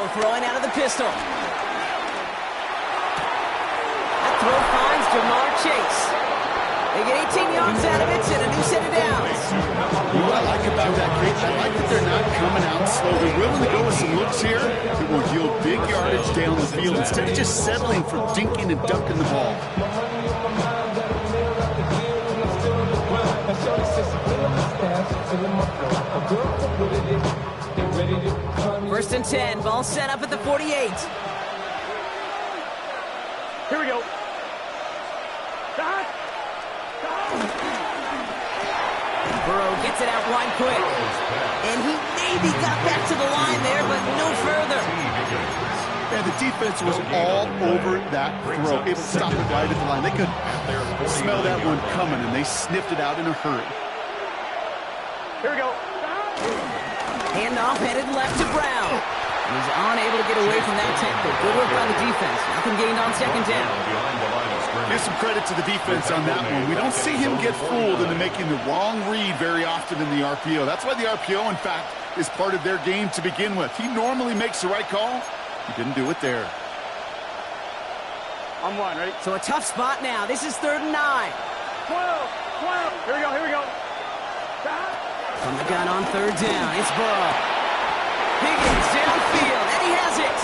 go, throwing out of the pistol. That throw finds Jamar Chase. They get 18 yards out of it and a new set of downs. What I like about that, Kate, I like that they're not coming out slow. They're willing to go with some looks here that will yield big yardage down the field instead of just settling for dinking and ducking the ball. First and 10, ball set up at the 48. Here we go. Burrow gets it out wide quick. And he maybe got back to the line there, but no further. Yeah, the defense was all over that throw, able to stop it right at the line. They could smell that one coming, and they sniffed it out in a hurry. Here we go. Handoff headed left to Brown. He's unable to get away from that tackle. Good work by the defense. Nothing gained on second down. Give some credit to the defense on that one. We don't see him get fooled into making the wrong read very often in the RPO. That's why the RPO, in fact, is part of their game to begin with. He normally makes the right call. He didn't do it there. On one, ready? So a tough spot now. This is 3rd and 9. 12. Here we go, here we go. From the gun on 3rd down, it's Burrow. Higgins downfield, and he has it.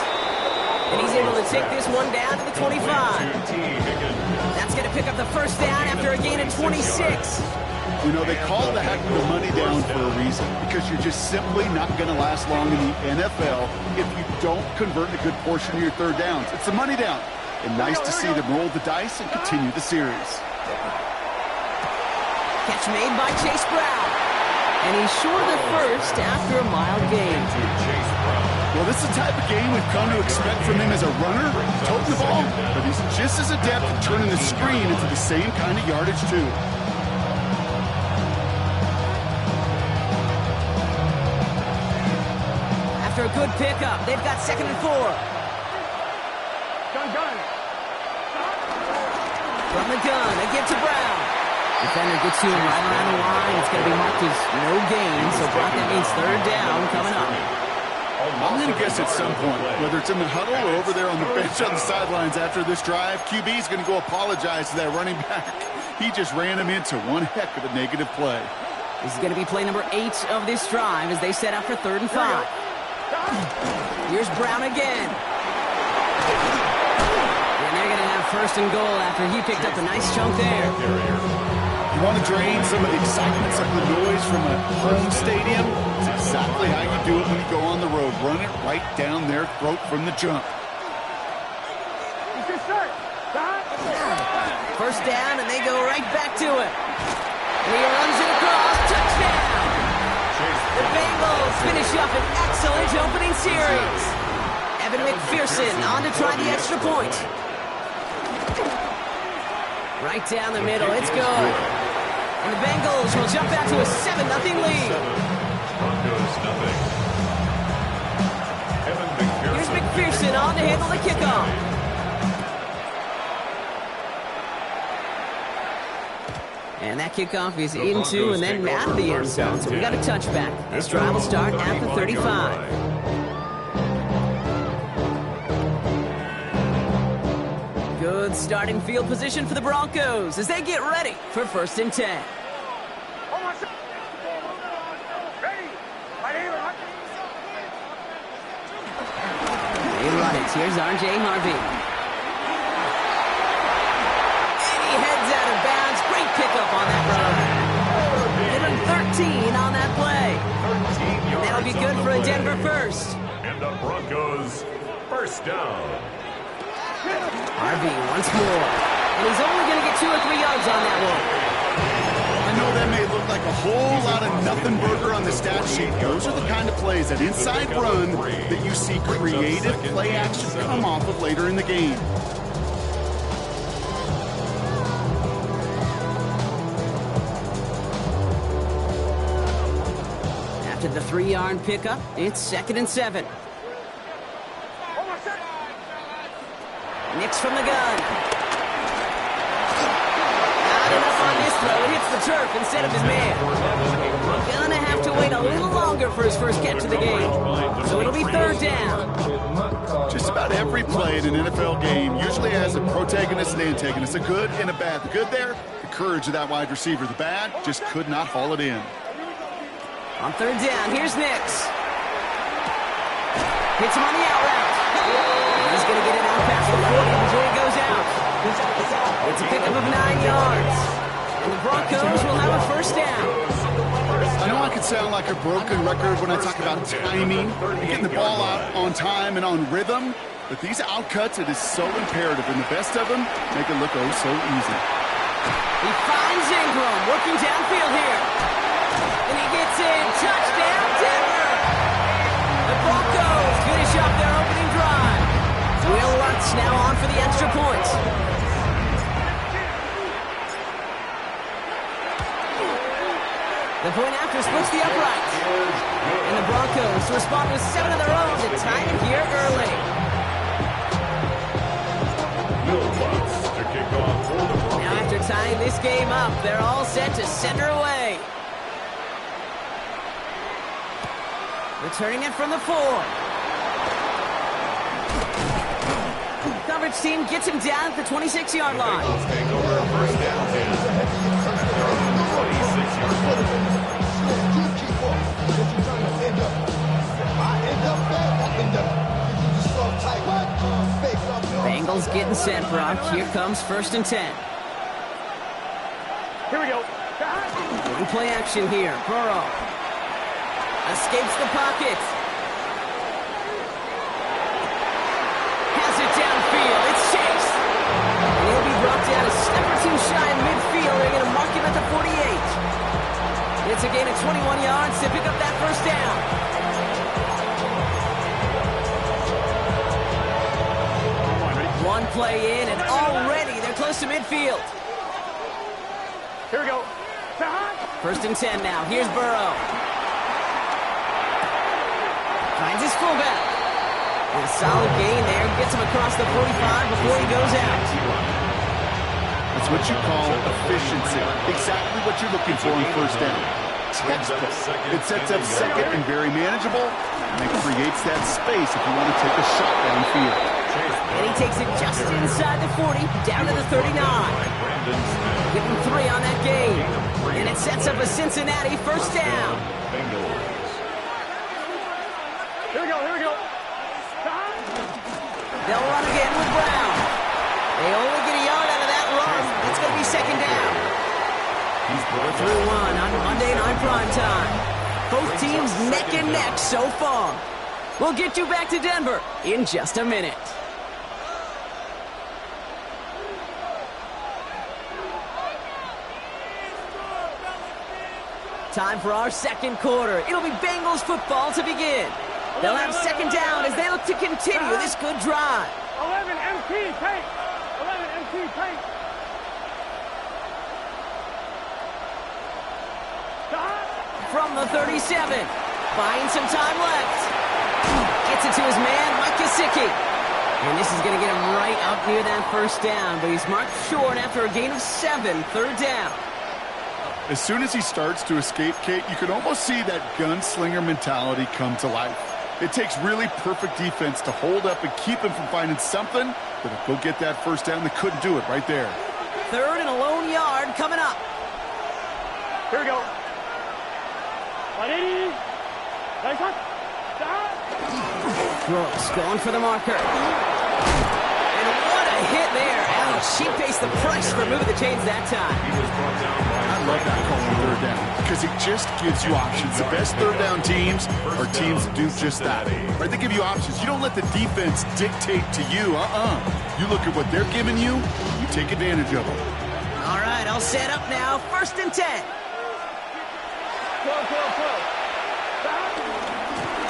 And he's able to take this one down to the 25. That's going to pick up the first down after a gain of 26. You know, they call the heck of the money down for a reason, because you're just simply not going to last long in the NFL if you don't convert a good portion of your third downs. It's a money down. And nice to see them roll the dice and continue the series. Catch made by Chase Brown. And he's short of the first after a mild gain. Well, this is the type of game we've come to expect from him as a runner, toting the ball, but he's just as adept at turning the screen into the same kind of yardage, too. After a good pickup, they've got 2nd and 4. Gun. From the gun, they give to Brown. Defender gets to him right around the line. It's going to be marked as no gain, so Brock, that means 3rd down coming up. I'm going to guess at some point, whether it's in the huddle or over there on the bench on the sidelines after this drive, QB is going to go apologize to that running back. He just ran him into one heck of a negative play. This is going to be play number 8 of this drive as they set up for 3rd and 5. Here's Brown again. And they're going to have 1st and goal after he picked up a nice chunk there. You want to drain some of the excitement, some of the noise from a home stadium? It's exactly how you do it when you go on the road. Run it right down their throat from the jump. First down, and they go right back to it. And he runs it across. Touchdown! The Bengals finish up an excellent opening series. Evan McPherson on to try the extra point. Right down the middle. It's good. And the Bengals will jump out to a 7-0 lead. Here's McPherson on to handle the kickoff. And that kickoff is into and then out of the end zone. So we got a touchback. This drive will start at the 35. Good starting field position for the Broncos as they get ready for 1st and 10. They run it. Here's R.J. Harvey. And he heads out of bounds. Great pickup on that run. Give him 13 on that play. And that'll be good for a Denver first. And the Broncos, 1st down. Harvey once more. And he's only going to get 2 or 3 yards on that one. I know that may look like a whole lot of nothing burger on the stat sheet. Those are the kind of plays, that inside run, that you see creative play action come off of later in the game. After the 3-yard pickup, it's 2nd and 7. Nix from the gun. Not enough on this throw, it hits the turf instead of his man. Gonna have to wait a little longer for his first catch of the game. So it'll be third down. Just about every play in an NFL game usually has a protagonist and antagonist, a good and a bad. The good there, the courage of that wide receiver. The bad, just could not haul it in. On third down, here's Nix. Hits him on the out route. He's going to get it out past the 40 before he goes out. It's a pickup of 9 yards. And the Broncos will have a first down. I know I can sound like a broken record when I talk about timing, getting the ball out on time and on rhythm, but these outcuts, it is so imperative, and the best of them make it look oh so easy. He finds Ingram working downfield here. And he gets in. Touchdown, Denver! The Broncos finish up their opening drive. Will Lutz now on for the extra point. The point after splits the upright. And the Broncos respond with 7 of their own to tie it here early. Now after tying this game up, they're all set to center away. Returning it from the 4. Coverage team gets him down at the 26-yard line. Bengals getting set, Brock. Here comes 1st and 10. Here we go. In play action here. Burrow escapes the pocket. Has it downfield. It's Chase. And he'll be brought down a step or two shy in midfield. They're going to mark him at the 48. It's a gain of 21 yards to pick up that first down. One play in, and already they're close to midfield. Here we go. 1st and 10 now. Here's Burrow. Finds his fullback. And a solid gain there. Gets him across the 45 before he goes out. That's what you call efficiency. Exactly what you're looking for in first down. Textbook. It sets up second and very manageable, and it creates that space if you want to take a shot downfield. And he takes it just inside the 40, down to the 39. Give him 3 on that game. And it sets up a Cincinnati first down. Here we go. Here we go. They'll run again with Brown. They only get a yard out of that run. It's going to be second down. We're through 1 on Monday Night Primetime. Both teams neck and neck so far. We'll get you back to Denver in just a minute. Time for our second quarter. It'll be Bengals football to begin. They'll have second down as they look to continue this good drive. 11 MT paint. 11 MT paint. From the 37. Buying some time left. Gets it to his man, Mike Gesicki. And this is going to get him right up near that first down. But he's marked short after a gain of 7. Third down. As soon as he starts to escape, Kate, you can almost see that gunslinger mentality come to life. It takes really perfect defense to hold up and keep him from finding something that'll go get that first down. They couldn't do it right there. 3rd and a lone yard coming up. Here we go. 180. Nice one. Brooks going for the marker. And what a hit there. Ouch, she faced the price for moving the chains that time. I love that call on third down because it just gives you options. The best third down teams are teams that do just that. Right? They give you options. You don't let the defense dictate to you. You look at what they're giving you, you take advantage of them. All right, I'll set up now. 1st and 10. 12.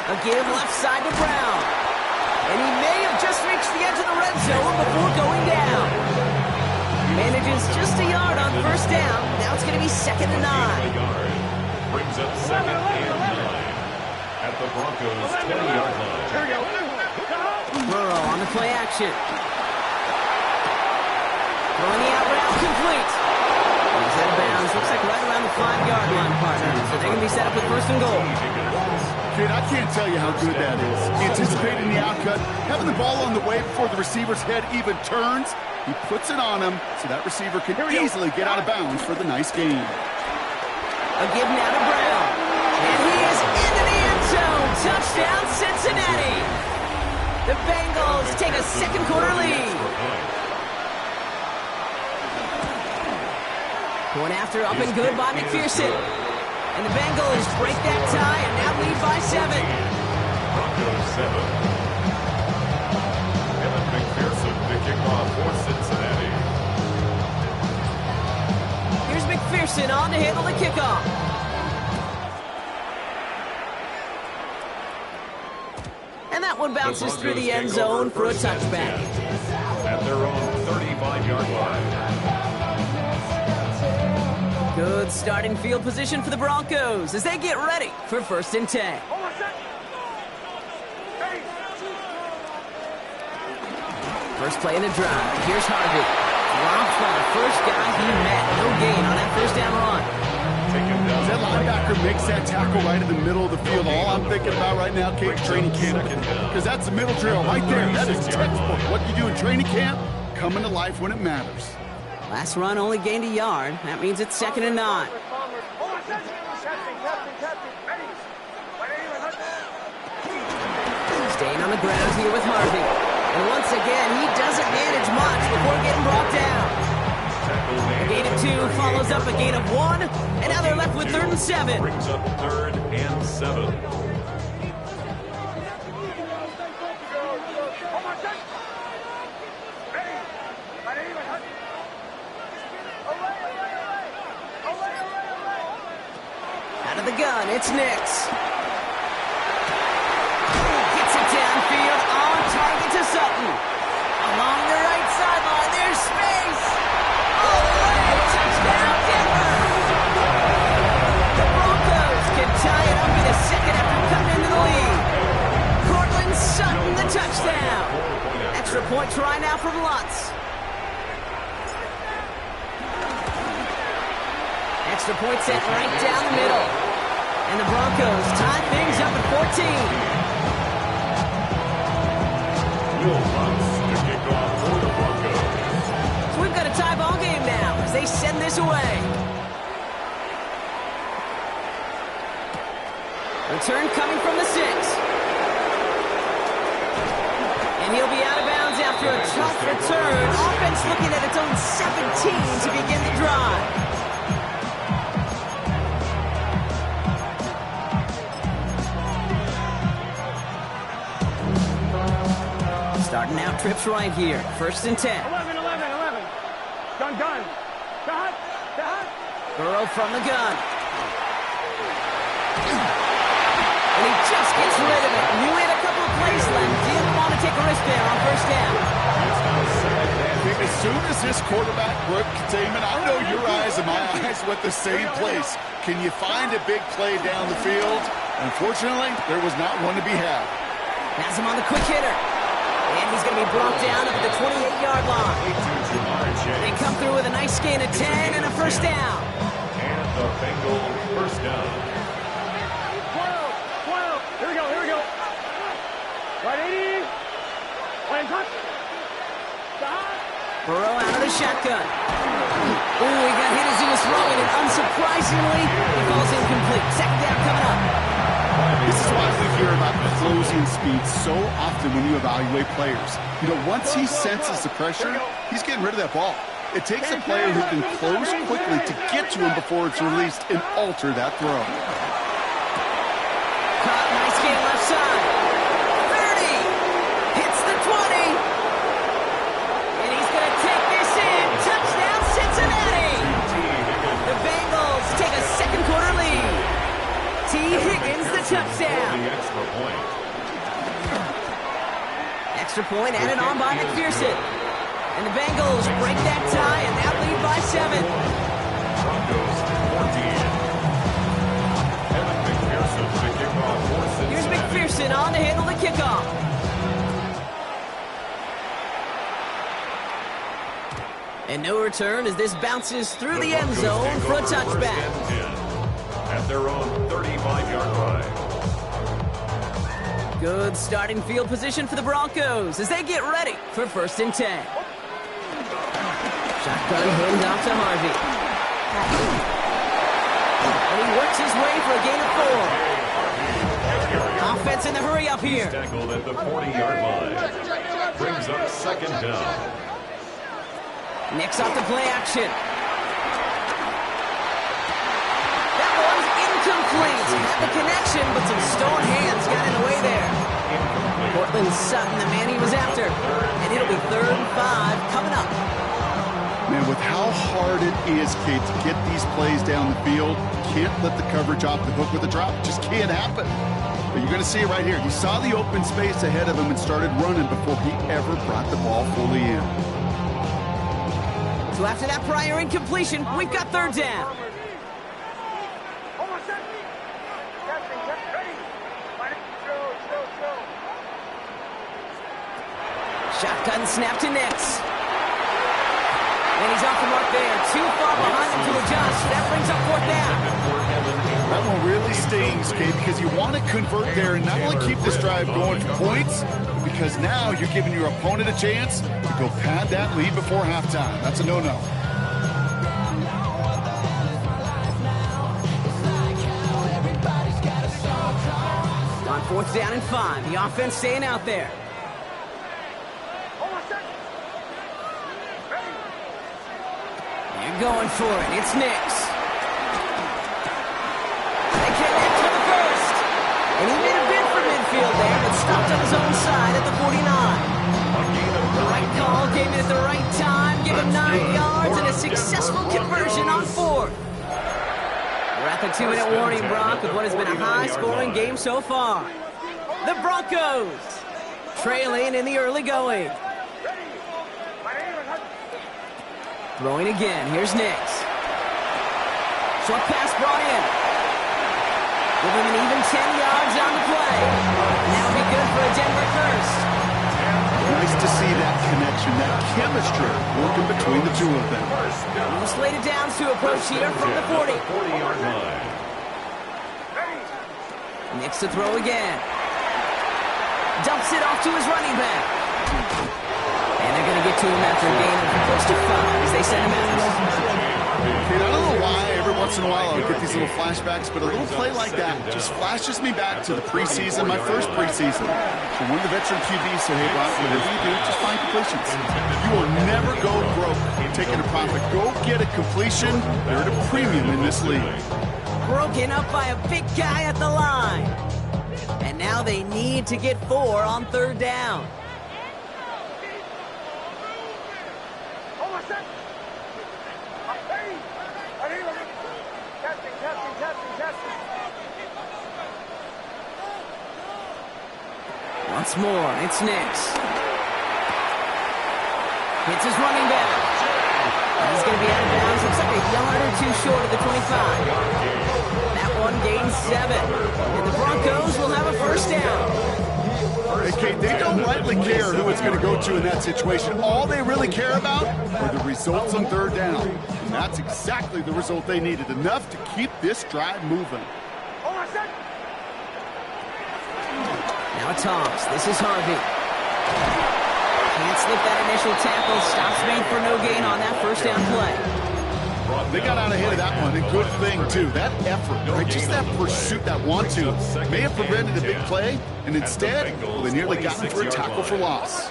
A give left side to Brown. And he may have just reached the edge of the red zone before going down. Manages just a yard on first down. Now it's going to be 2nd and 9. Brings up 2nd and 9 at the Broncos' 20-yard line. Here we go. Burrow on the play action. Throwing the out route complete. He's out of bounds set up with first and goal. Kid, I can't tell you how good that is. Anticipating the outcut, having the ball on the way before the receiver's head even turns. He puts it on him so that receiver can easily get out of bounds for the nice gain. A give now to Brown. And he is into the end zone. Touchdown, Cincinnati. The Bengals take a second quarter lead. Point after up and good by McPherson. And the Bengals break that tie and now lead by 7. Broncos 7. Evan McPherson to kick off for Cincinnati. Here's McPherson on to handle the kickoff. And that one bounces through the end zone for a touchback. At their own 35-yard line. Good starting field position for the Broncos as they get ready for first and 10. First play in the drive. Here's Harvey. Dropped by the first guy he met. No gain on that first down run. As that linebacker makes that tackle right in the middle of the field, all I'm thinking about right now, Kate, training camp. Because that's the middle drill right there. That is textbook. What you do in training camp, coming to life when it matters. Last run only gained a yard. That means it's 2nd and 9. Staying on the ground here with Harvey. And once again, he doesn't manage much before getting brought down. A gain of 2 follows up a gain of 1. And now they're left with 3rd and 7. Brings up 3rd and 7. Out of the gun, it's Nix. Gets it downfield, on target to Sutton. Along the right sideline, there's space. All the way, touchdown Denver. The Broncos can tie it up in a second after coming into the lead. Cortland Sutton, the touchdown. Extra point try now from Lutz. Extra point set right down the middle. And the Broncos tie things up at 14. Will Lutz to kick off for the Broncos. So we've got a tie ball game now as they send this away. Return coming from the 6. And he'll be out of bounds after a tough return. Offense looking at its own 17 to begin the drive. Starting out trips right here. 1st and 10. 11. Gun. Shot. Burrow from the gun. And he just gets rid of it. Knew he had a couple of plays left. Didn't want to take a risk there on 1st down. As soon as this quarterback broke containment, I know your eyes and my eyes went the same place. Can you find a big play down the field? Unfortunately, there was not one to be had. Has him on the quick hitter. And he's going to be brought down up at the 28-yard line. They come through with a nice gain of 10 and a first down. And the Bengals first down. 12. Here we go. Right 80. Playing touch. Stop. Burrow out of the shotgun. Ooh, he got hit as he was throwing, and unsurprisingly, he falls incomplete. 2nd down coming up. This is why we hear about closing speed so often when you evaluate players. You know, once he senses the pressure, he's getting rid of that ball. It takes a player who can close quickly to get to him before it's released and alter that throw. Caught, nice gain left side. 30. Hits the 20. And he's going to take this in. Touchdown, Cincinnati. The Bengals take a second quarter lead. T. Higgins, the touchdown. The extra point. Extra point added on by McPherson. And the Bengals break that tie and now lead by 7. Broncos 14. Evan McPherson to kick off for Cincinnati. Here's McPherson on to handle the kickoff. And no return as this bounces through the end zone for a touchback. At at their own 35-yard line. Good starting field position for the Broncos as they get ready for 1st and 10. Shotgun hand off to Harvey. And he works his way for a gain of 4. Offense in the hurry up here. He's tackled at the 40-yard line. Brings up 2nd down. Nix off the play action. That one's incomplete. Had the connection, but some stone hands got in the way there. Cortland Sutton, the man he was after. And it'll be 3rd and 5 coming up. Man, with how hard it is, Kate, to get these plays down the field, can't let the coverage off the hook with a drop. It just can't happen. But you're going to see it right here. He saw the open space ahead of him and started running before he ever brought the ball fully in. So after that prior incompletion, we've got 3rd down. Shotgun snap to Nix. And he's off the mark there. Too far behind him to adjust. That brings up 4th down. That one really stings, Kate, because you want to convert there and not only keep this drive going for points, but because now you're giving your opponent a chance to go pad that lead before halftime. That's a no-no. On 4th down and 5, the offense staying out there. They're going for it. It's Nix. They connect for the 1st. And he made a bid for midfield there, but stopped on his own side at the 49. The right call came in at the right time, gave him 9 yards and a successful conversion on 4th. We're at the 2-minute warning, Brock, with what has been a high-scoring game so far. The Broncos trailing in the early going. Throwing again. Here's Nix. Short pass brought in. Give him an even 10 yards on the play. And that'll be good for a Denver first. Nice to see that connection, that chemistry working between the two of them. Slated downs to approach here from the 40. 40-yard line. Nix to throw again. Dumps it off to his running back. And they're going to get to him after a gain of close to 5 as they send him out. I don't know why every once in a while I'll get these little flashbacks, but a little play like that just flashes me back to the preseason, my first preseason. So one of the veteran QBs said, hey, Brock, whatever you do, just find completions. You will never go broke taking a profit. Go get a completion. They're at a premium in this league. Broken up by a big guy at the line. And now they need to get 4 on 3rd down. Once more, it's Nix. Hits his running back. He's going to be out of bounds. Looks like a yard or 2 short of the 25. That one gains 7. And the Broncos will have a 1st down. Hey, Kate, they don't rightly care who it's going to go to in that situation. All they really care about are the results on 3rd down. And that's exactly the result they needed. Enough to keep this drive moving. Now Toms. This is Harvey. Can't slip that initial tackle. Stops made for no gain on that 1st down play. They got out ahead of that one. A good thing, too. That effort, right? Just that pursuit, that want-to, may have prevented a big play, and instead, well, they nearly got him for a tackle for loss.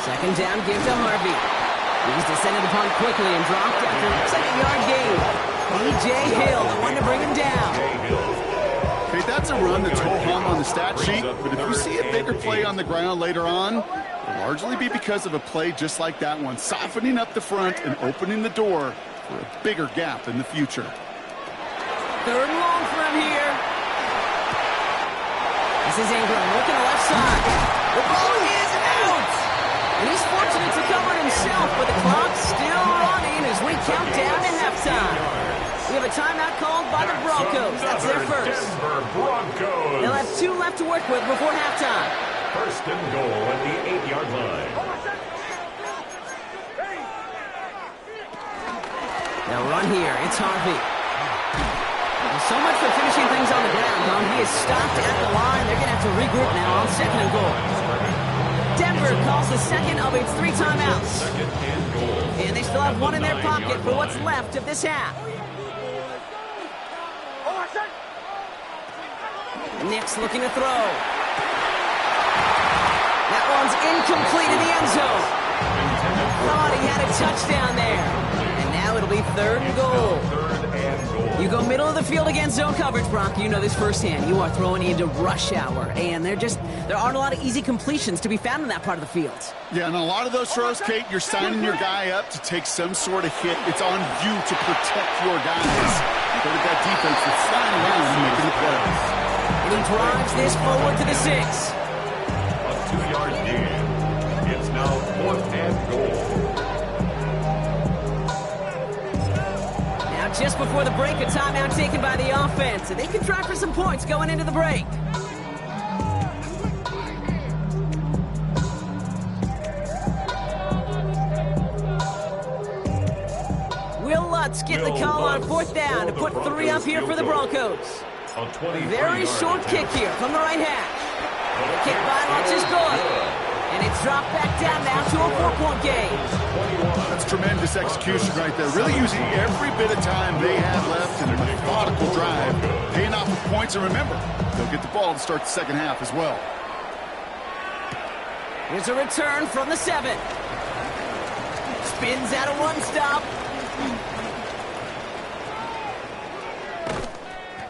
2nd down, give to Harvey. He's descended upon quickly and dropped after a 2nd-yard gain. B.J. Hill, the one to bring him down. Okay, that's a run that's ho-hum on the stat sheet, but if you see a bigger play on the ground later on, it'll largely be because of a play just like that one, softening up the front and opening the door for a bigger gap in the future. 3rd and long for him here. This is Ingram looking to left side. The ball is out! And he's fortunate to cover it himself, but the clock's still running as we count down to halftime. We have a timeout called by the Broncos. That's their first. Denver Broncos. They'll have 2 left to work with before halftime. 1st and goal at the 8-yard line. They'll run here. It's Harvey. So much for finishing things on the ground, huh? He is stopped at the line. They're going to have to regroup now on 2nd and goal. Denver calls the second of its 3 timeouts. And they still have one in their pocket for what's left of this half. Nick's looking to throw. That one's incomplete in the end zone. Thought he had a touchdown there. And now it'll be 3rd and goal. You go middle of the field against zone coverage, Brock. You know this firsthand. You are throwing into rush hour, and there aren't a lot of easy completions to be found in that part of the field. Yeah, and a lot of those throws, Kate, you're signing your guy up to take some sort of hit. It's on you to protect your guys. But at that defense that's flying around and making the plays. And he drives this forward to the 6. A 2-yard gain. It's now 4th and goal. Just before the break, a timeout taken by the offense, and they can try for some points going into the break. Will Lutz getting the call on 4th down to put 3 up here for the Broncos. A very short kick here from the right hash. The kick by Lutz is good. And it's dropped back down now to a 4-point game. That's tremendous execution right there. Really using every bit of time they had left in a methodical drive. Paying off with points. And remember, they'll get the ball to start the second half as well. Here's a return from the 7. Spins out a 1-stop.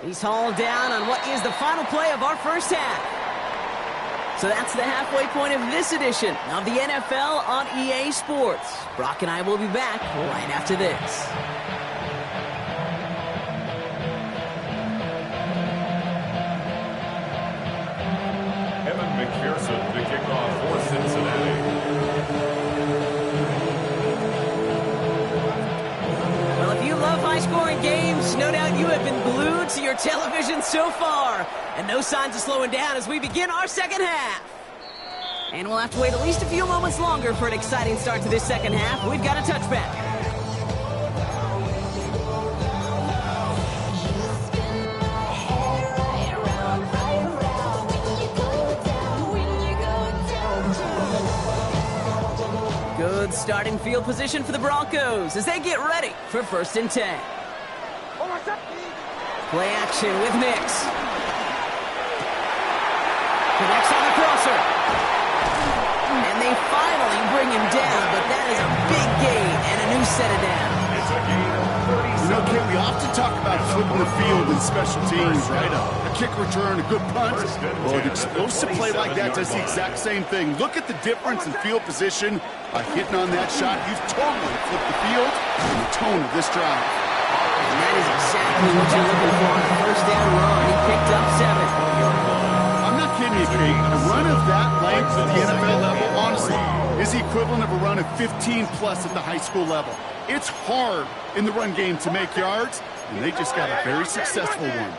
He's hauled down on what is the final play of our first half. So that's the halfway point of this edition of the NFL on EA Sports. Brock and I will be back right after this. Evan McPherson to kick off for Cincinnati. Well, if you love high-scoring games, no doubt you have been glued to your television so far. And no signs of slowing down as we begin our second half. And we'll have to wait at least a few moments longer for an exciting start to this second half. We've got a touchback. Good starting field position for the Broncos as they get ready for 1st and 10. Play action with Nix. Connects on the crosser. And they finally bring him down, but that is a big gain and a new set of down. It's a gain of 37. You know, Kim, we often talk about flipping the field in special teams, right? A kick return, a good punt. Well, an explosive play like that does the exact same thing. Look at the difference in field position by hitting on that shot. You've totally flipped the field and the tone of this drive. And that is exactly what you're looking for on a 1st down run. He picked up 7. Kate, a run of that length at the NFL level, honestly, is the equivalent of a run of 15-plus at the high school level. It's hard in the run game to make yards, and they just got a very successful one.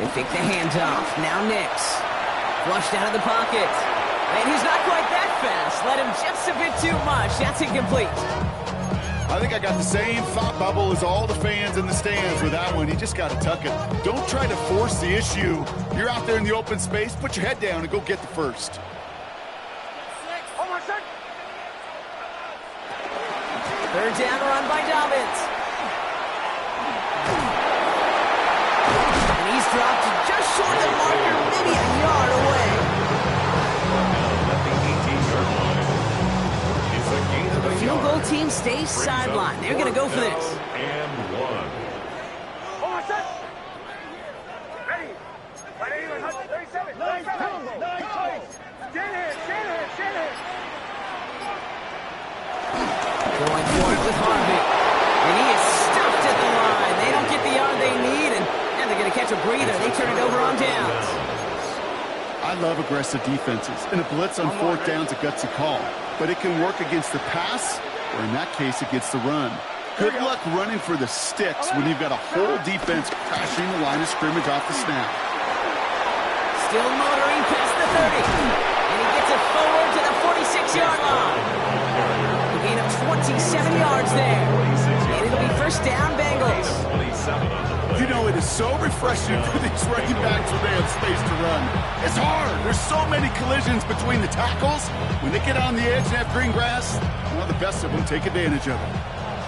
They pick the handoff. Now Nix. Flushed out of the pocket. And he's not quite that fast. Let him just a bit too much. That's incomplete. I think I got the same thought bubble as all the fans in the stands with that one. You just got to tuck it. Don't try to force the issue. You're out there in the open space. Put your head down and go get the first. Third down run by Dobbins. And he's dropped just short of the marker, maybe a yard away. The field goal team stays sidelined. They're going to go for this. And 1. Going for it with Harvey. And he is stuffed at the line. They don't get the yard they need, and they're going to catch a breather. They turn it over on downs. I love aggressive defenses, and a blitz on 4th down's a gutsy call. But it can work against the pass, or in that case, against the run. Good luck running for the sticks when you've got a whole defense crashing the line of scrimmage off the snap. Still motoring past the 30. And he gets it forward to the 46-yard line. A gain of 27 yards there. And it'll be first down, Bengals. You know, it is so refreshing for these running backs when they have space to run. It's hard. There's so many collisions between the tackles. When they get on the edge and have green grass, the best of them take advantage of it.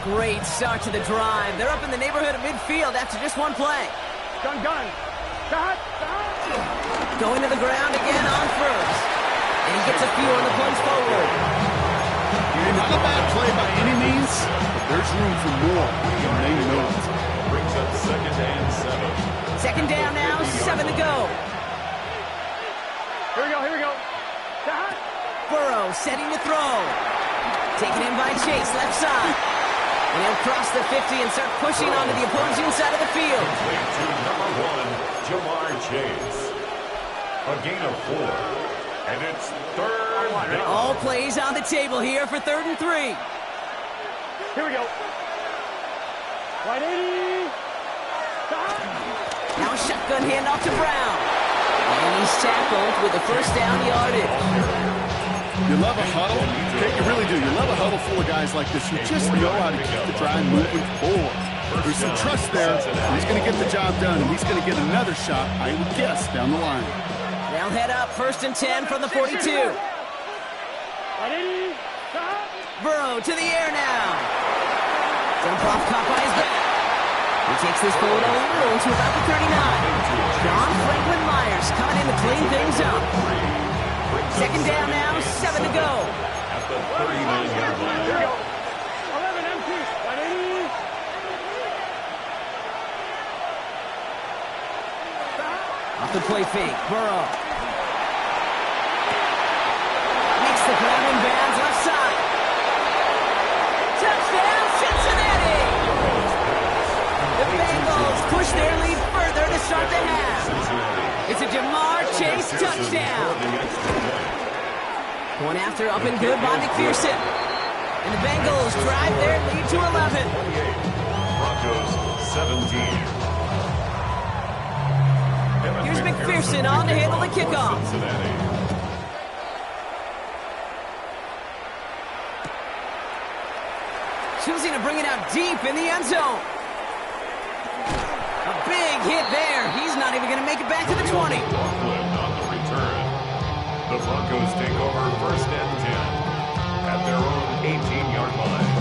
Great start to the drive. They're up in the neighborhood of midfield after just one play. Gun. Shot. Going to the ground again on first. And he gets a few on the punch forward. Not a bad play by any means, but there's room for more, and they know it. Brings up 2nd and 7. Second down now, 7 to go. Here we go. Shot. Burrow setting to throw. Taken in by Chase, left side. And he'll cross the 50 and start pushing onto the opposing side of the field. To number 1, Jamar Chase. A gain of 4. And it's 3rd down. All plays on the table here for 3rd and 3. Here we go. Right 80. Shot. Now a shotgun handoff to Brown. And he's tackled with the first down yardage. You love a huddle. Okay, you really do. You love a huddle full of guys like this who just know how to keep the drive moving forward. There's some trust there. He's going to get the job done, and he's going to get another shot, I would guess, down the line. They'll head up 1st and 10 from the 42. Burrow to the air now. Dump off caught by his back. He takes this forward a little into about the 39. John Franklin Myers coming in to clean things up. Second down now, 7 to go. At the 39-yard line. Here we go. 11 empty. 180. Off the play fake, Burrow. Makes the grab in bounds, left side. Touchdown, Cincinnati! The Bengals push their lead further to start the half. It's a Jamar Chase touchdown. Going after up and good by McPherson. And the Bengals drive their lead to 11. Broncos 17. Here's McPherson on to handle the kickoff. Choosing to bring it out deep in the end zone. A big hit there. He's not even going to make it back to the 20. On the return. The Broncos take over 1st and 10 at their own 18-yard line.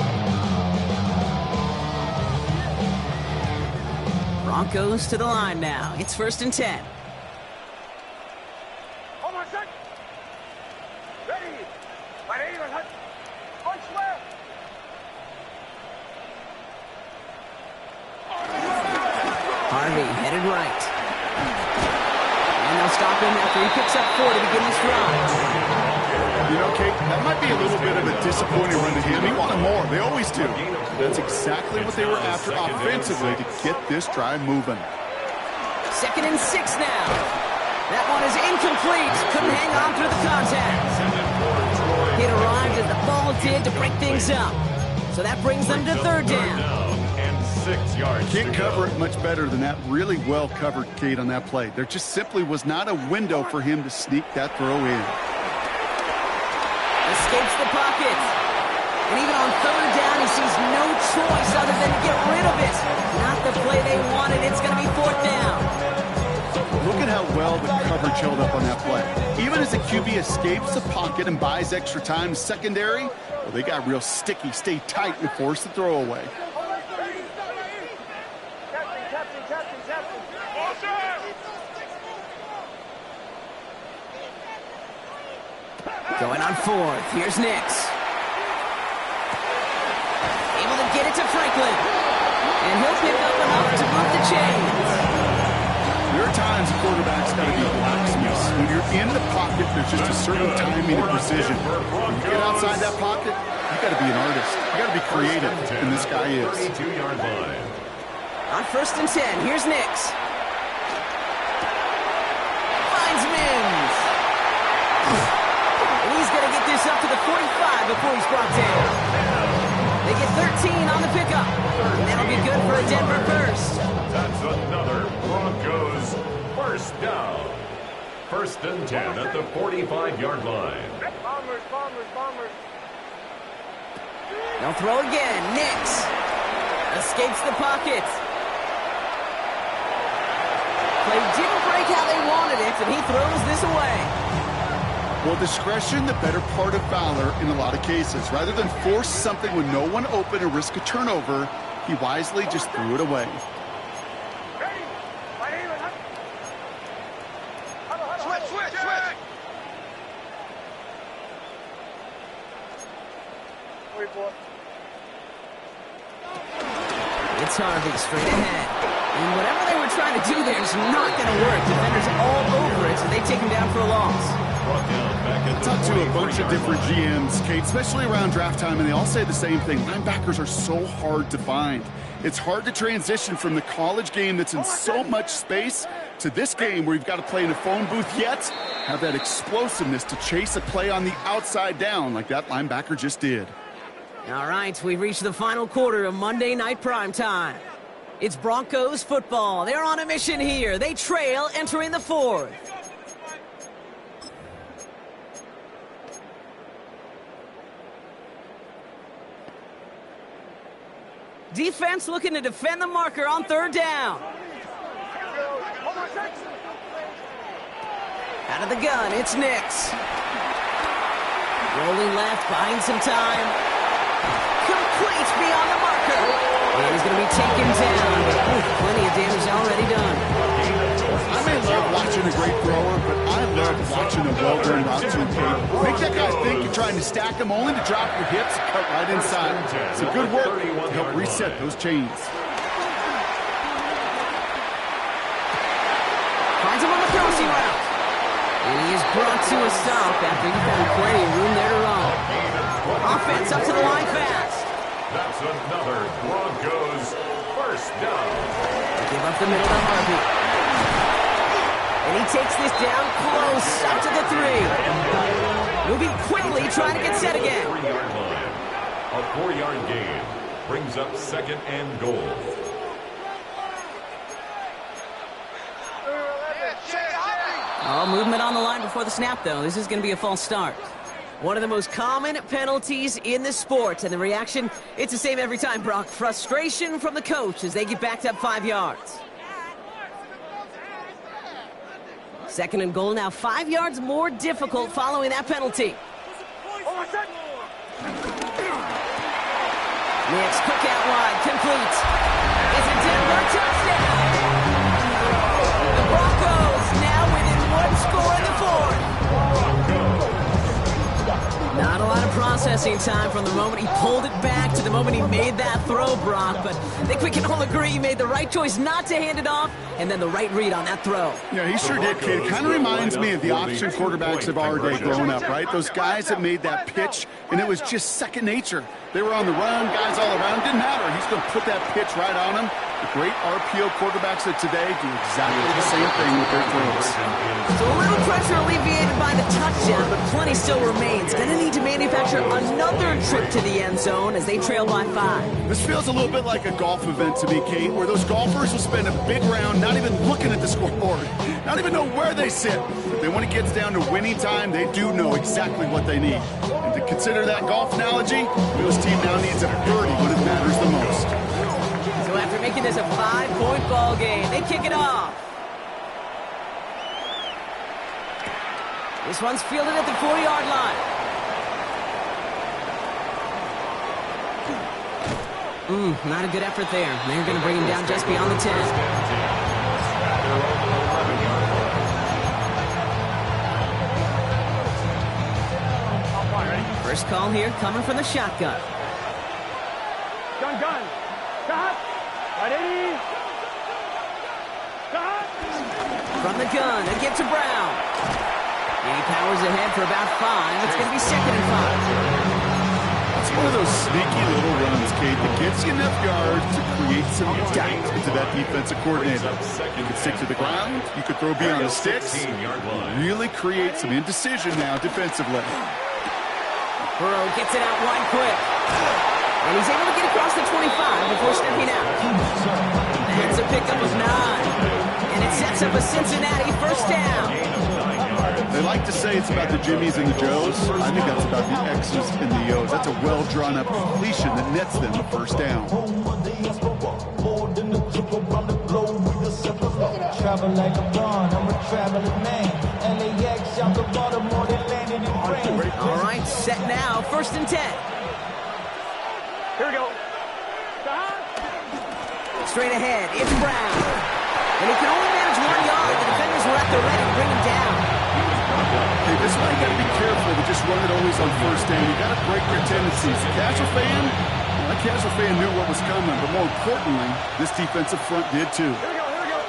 Broncos to the line now. It's 1st and 10. Hold on, set. Ready. 180. Punch left. Harvey headed right. And they'll stop him after he picks up 4 to begin this drive. You know, Kate, that might be a little bit of a disappointing run to him. He wanted more. They always do. That's exactly what they were after offensively to get this drive moving. 2nd and 6 now. That one is incomplete. Couldn't hang on through the contact. It arrived as the ball did to break things up. So that brings them to 3rd down. And 6 yards. Can't cover it much better than that. Really well covered, Kate, on that play. There just simply was not a window for him to sneak that throw in. Escapes the pocket. And even on 3rd down, he sees no choice other than to get rid of it. Not the play they wanted. It's going to be 4th down. Look at how well the coverage held up on that play. Even as the QB escapes the pocket and buys extra time secondary, well, they got real sticky, stay tight, and force the throw away. Going on 4th. Here's Nix. Able to get it to Franklin. And he'll pick up enough to move the chains. There are times a quarterback's got to be blacksmiths. When you're in the pocket, there's just a certain timing and precision. When you get outside that pocket, you got to be an artist. You got to be creative, and this guy is. 32-yard line. On 1st and 10, here's Nix. Finds Mims. And he's going to get this up to the 45 before he's brought down. They get 13 on the pickup. And that'll be good for a Denver 1st. That's another Broncos 1st down. First and 10 at the 45-yard line. Bombers. They'll throw again. Nix escapes the pocket. Play didn't break how they wanted it, and he throws this away. Well, discretion, the better part of valor in a lot of cases. Rather than force something when no one open and risk a turnover, he wisely just threw it away. Switch. It's Harvey straight ahead. And whatever they were trying to do there is not going to work. Defenders all over it, so they take him down for a loss. I talked to a bunch of different GMs, Kate, especially around draft time, and they all say the same thing. Linebackers are so hard to find. It's hard to transition from the college game that's in so much space to this game where you've got to play in a phone booth, yet have that explosiveness to chase a play on the outside down like that linebacker just did. All right, we've reached the final quarter of Monday Night Primetime. It's Broncos football. They're on a mission here. They trail entering the fourth. Defense looking to defend the marker on third down. Out of the gun, it's Nix. Rolling left, buying some time. Complete beyond the marker. And he's going to be taken down. Plenty of damage already done. I may love watching a great thrower, but I love watching a well-done route to Kate. Make that guy think you're trying to stack him only to drop your hips and cut right inside. Some good work to help reset those chains. Finds him on the crossing route. And he is brought to a stop after he found plenty of room there to run. Offense up to the line fast. That's another Broncos first down. They give up the middle to Harvey. And he takes this down close, up to the 3. Moving quickly, trying to get set again. 3-yard line. A 4-yard gain brings up second and goal. Oh, movement on the line before the snap, though. This is going to be a false start. One of the most common penalties in the sport, and the reaction, it's the same every time, Brock. Frustration from the coach as they get backed up 5 yards. Second and goal now, 5 yards more difficult following that penalty. Nix, quick out wide, complete. It's a Denver touchdown. The Broncos now within one score in the fourth. Not a lot of processing time from the moment he pulled it back to the moment he made that throw, Brock. But I think we can all agree he made the right choice not to hand it off, and then the right read on that throw. Yeah, he sure did, kid. It kind of reminds me of the option quarterbacks of our day growing up, right? Those guys that made that pitch, and it was just second nature. They were on the run, guys all around. Didn't matter. He's going to put that pitch right on him. The great RPO quarterbacks of today do exactly the same thing with their throws. So a little pressure alleviated by the touchdown, but plenty still remains. Going to need to manufacture another trip to the end zone as they trail by 5. This feels a little bit like a golf event to me, Kate, where those golfers will spend a big round not even looking at the scoreboard, not even know where they sit. But then when it gets down to winning time, they do know exactly what they need. And to consider that golf analogy, Bill's team now needs a birdie when it matters the most. So after making this a 5-point ball game, they kick it off. This one's fielded at the 40-yard line. Not a good effort there. They're going to bring him down just beyond the 10. First call here coming from the shotgun. Gun. Stop. Ready. Stop. From the gun, a give to Brown. And he powers ahead for about 5. It's going to be second and 5. It's one of those sneaky little runs, Kate, that gets you enough yards to create some doubt into that defensive coordinator. You could stick to the ground, you could throw beyond the sticks, really create some indecision now defensively. Burrow gets it out wide quick. And he's able to get across the 25 before stepping out. That's a pickup of 9. And it sets up a Cincinnati first down. They like to say it's about the Jimmies and the Joes. I think that's about the X's and the O's. That's a well-drawn-up completion that nets them a first down. Travel like a bond, I'm a traveling man. LAX, I'm the Baltimore, they landed in France. All right, set now, 1st and 10. Here we go. Straight ahead, it's Brown. And he can only manage 1 yard. The defenders were at the ready to bring him down. Hey, this is why you got to be careful to just run it always on 1st down. You got to break their tendencies. The casual fan, well, that casual fan knew what was coming, but more importantly, this defensive front did too. Here we go.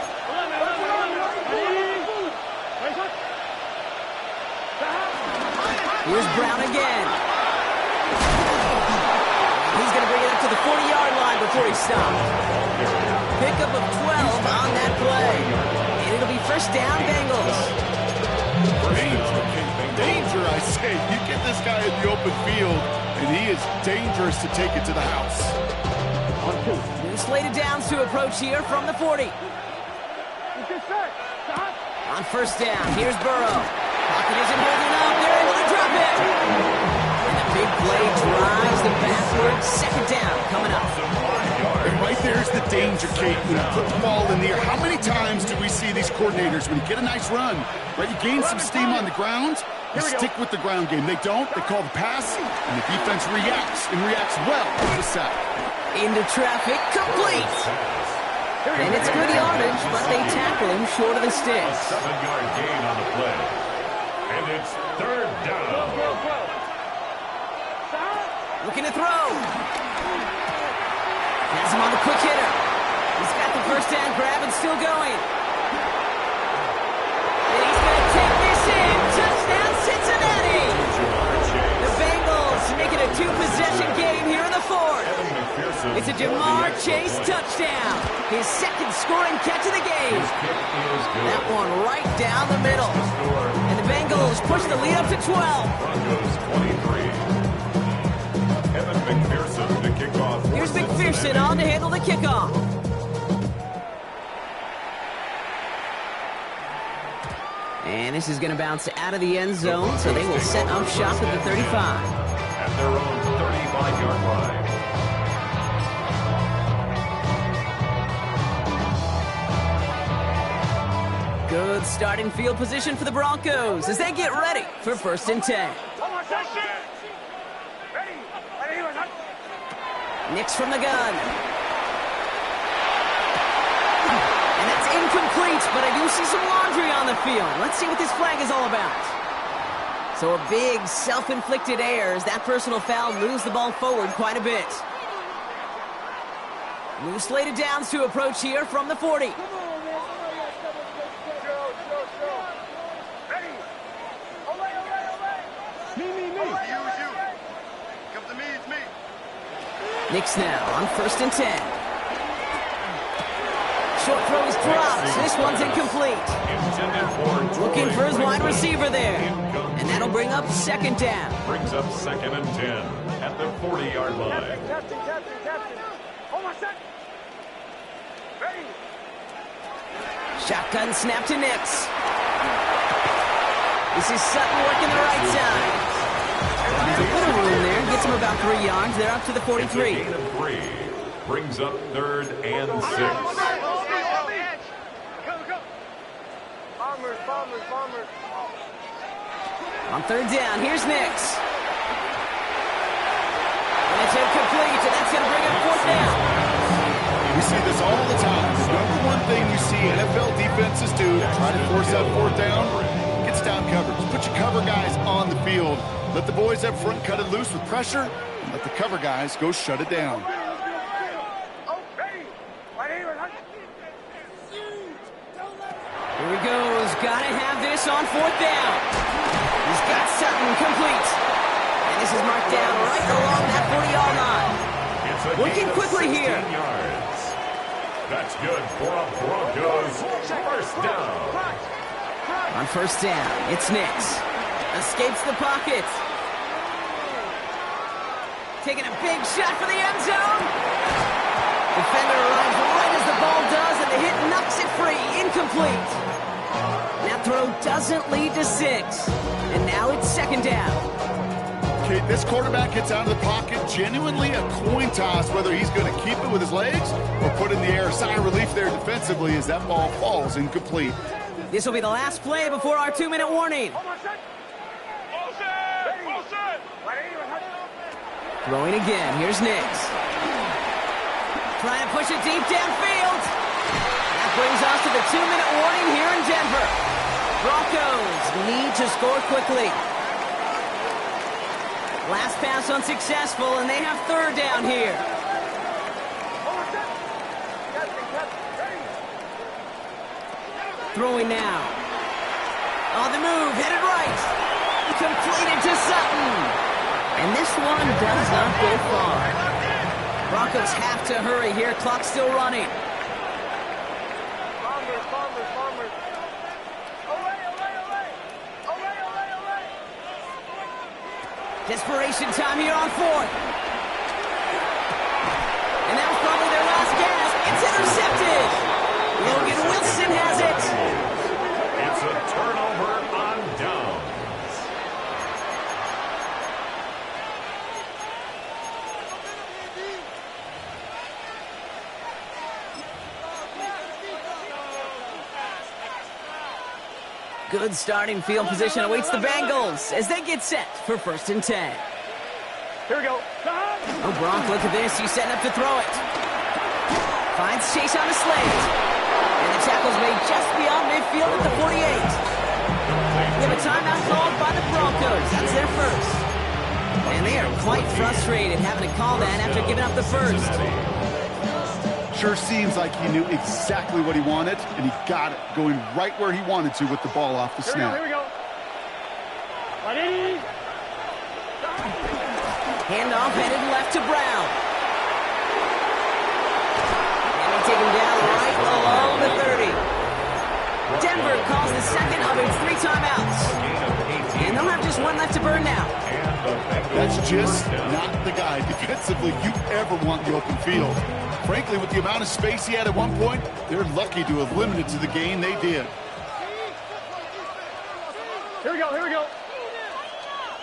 Here's Brown again. He's going to bring it up to the 40-yard line before he stopped. Pickup of 12 on that play. And it'll be 1st down, Bengals. Danger, I say. You get this guy in the open field, and he is dangerous to take it to the house. New slated downs to approach here from the 40. On 1st down, here's Burrow. Pocket isn't holding up. They're able to drop it. And the big play drives them backwards. 2nd down coming up. And right there's the danger, Kate. When you put the ball in the air, how many times do we see these coordinators, when you get a nice run, right, you gain some steam on the ground, you stick with the ground game. They don't. They call the pass, and the defense reacts, and reacts well to the sack. Into traffic, complete. And it's good yardage, but they tackle him short of the sticks. 7-yard gain on the play. And it's 3rd down. Looking to throw. Has him on the quick hitter. He's got the 1st down grab and still going. And he's going to take this in. Touchdown, Cincinnati. The Bengals make it a 2-possession game here in the 4th. It's a Jamar Chase touchdown. His 2nd scoring catch of the game. That one right down the middle. And the Bengals push the lead up to 12. Broncos 23. Kevin McPherson to kick off. Here's McPherson on to handle the kickoff. And this is going to bounce out of the end zone, so they will set up shop at the 35. At their own 35-yard line. Good starting field position for the Broncos as they get ready for 1st and 10. Nix from the gun. And that's incomplete, but I do see some laundry on the field. Let's see what this flag is all about. So a big self-inflicted error as that personal foul moves the ball forward quite a bit. New slated downs to approach here from the 40. Nix now on 1st and 10. Short throw is dropped. This one's incomplete. Looking for his wide receiver there. And that'll bring up 2nd down. Brings up 2nd and 10 at the 40-yard line. Shotgun snap to Nix. This is Sutton working the right side. There's a little room there. Gets him about 3 yards. They're up to the 43. It's a gain of 3. Brings up 3rd and 6. Bombers. On 3rd down, here's Nix. And it's incomplete, and that's going to bring up 4th down. We see this all the time. The number one thing you see NFL defenses do to try to force that 4th down, gets down coverage. Put your cover guys on the field. Let the boys up front cut it loose with pressure, and let the cover guys go shut it down. Here he goes. Got to have this on 4th down. He's got Sutton complete. And this is marked down right along that 40-yard line. Looking quickly here. Yards. That's good for a Broncos 1st down. On 1st down, it's Nix. Escapes the pocket. Taking a big shot for the end zone. Defender arrives right as the ball does, and the hit knocks it free. Incomplete. Now throw doesn't lead to 6. And now it's 2nd down. Okay, this quarterback gets out of the pocket, genuinely a coin toss whether he's going to keep it with his legs or put it in the air. Sigh of relief there defensively as that ball falls incomplete. This will be the last play before our 2-minute warning. Throwing again. Here's Nix. Trying to push it deep downfield. That brings us to the 2-minute warning here in Denver. Broncos need to score quickly. Last pass unsuccessful, and they have 3rd down here. Throwing now. On the move, headed right. Completed to Sutton. And this one does not go far. Broncos have to hurry here. Clock still running. Desperation time here on 4th. And that was probably their last gasp. It's intercepted. Logan Wilson has it. It's a turnover on downs. Good starting field position awaits the Bengals as they get set for 1st and 10. Here we go. Oh, Bronc, look at this. He's setting up to throw it. Finds Chase on the slate. And the tackle's made just beyond midfield at the 48. We have a timeout called by the Broncos. That's their first. And they are quite frustrated having to call that after giving up the first. Sure seems like he knew exactly what he wanted, and he got it, going right where he wanted to with the ball off the snap. Here we go. Ready? Handoff headed left to Brown. And they take him down right along the 30. Denver calls the second of its 3 timeouts. And they'll have just 1 left to burn now. That's just not the guy defensively you ever want in the open field. Frankly, with the amount of space he had at one point, they're lucky to have limited to the game they did. Here we go. Here we go.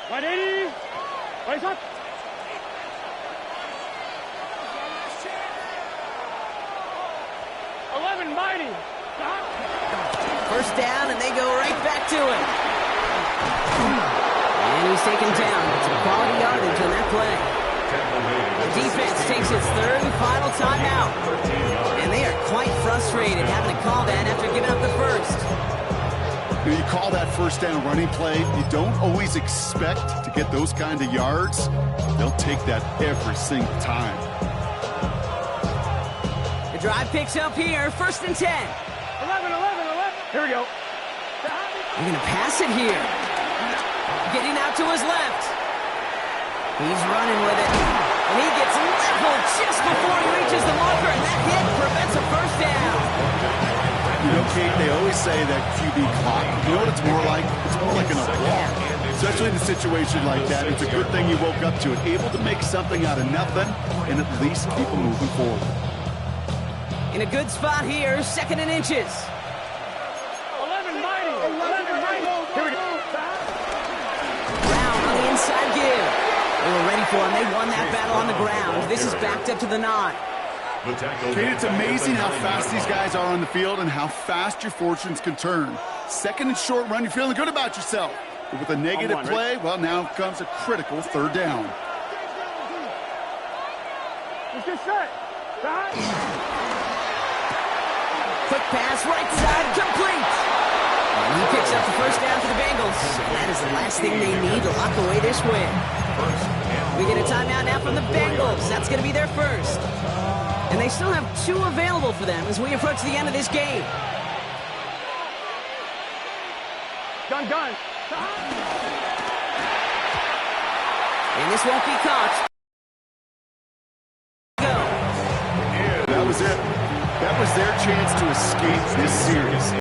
180. Right up. Mighty. 1st down, and they go right back to it. And he's taken down. Some quality yardage on that play. The defense takes its 3rd and final timeout. And they are quite frustrated having to call that after giving up the first. You call that 1st down running play, you don't always expect to get those kind of yards. They'll take that every single time. The drive picks up here, 1st and 10. 11. Here we go. They're going to pass it here. Getting out to his left. He's running with it. And he gets leveled just before he reaches the marker, and that hit prevents a 1st down. You know, Kate, they always say that QB clock, you know what it's more like? It's more like an applause. Especially in a situation like that, it's a good thing you woke up to it. Able to make something out of nothing and at least keep it moving forward. In a good spot here, 2nd and inches. 11 mighty. Here we go. Brown on the inside give. They were ready for him. They won that battle on the ground. This is backed up to the 9. Kate, it's amazing how fast these guys are on the field and how fast your fortunes can turn. 2nd and short run, you're feeling good about yourself. But with a negative play, well, now comes a critical 3rd down. It's just set. Quick pass, right side, complete. And he picks up the 1st down for the Bengals. And that is the last thing they need to lock away this win. We get a timeout now from the Bengals. That's going to be their first. And they still have 2 available for them as we approach the end of this game. Done. And this won't be caught. Go. That was it. That was their chance to escape this series.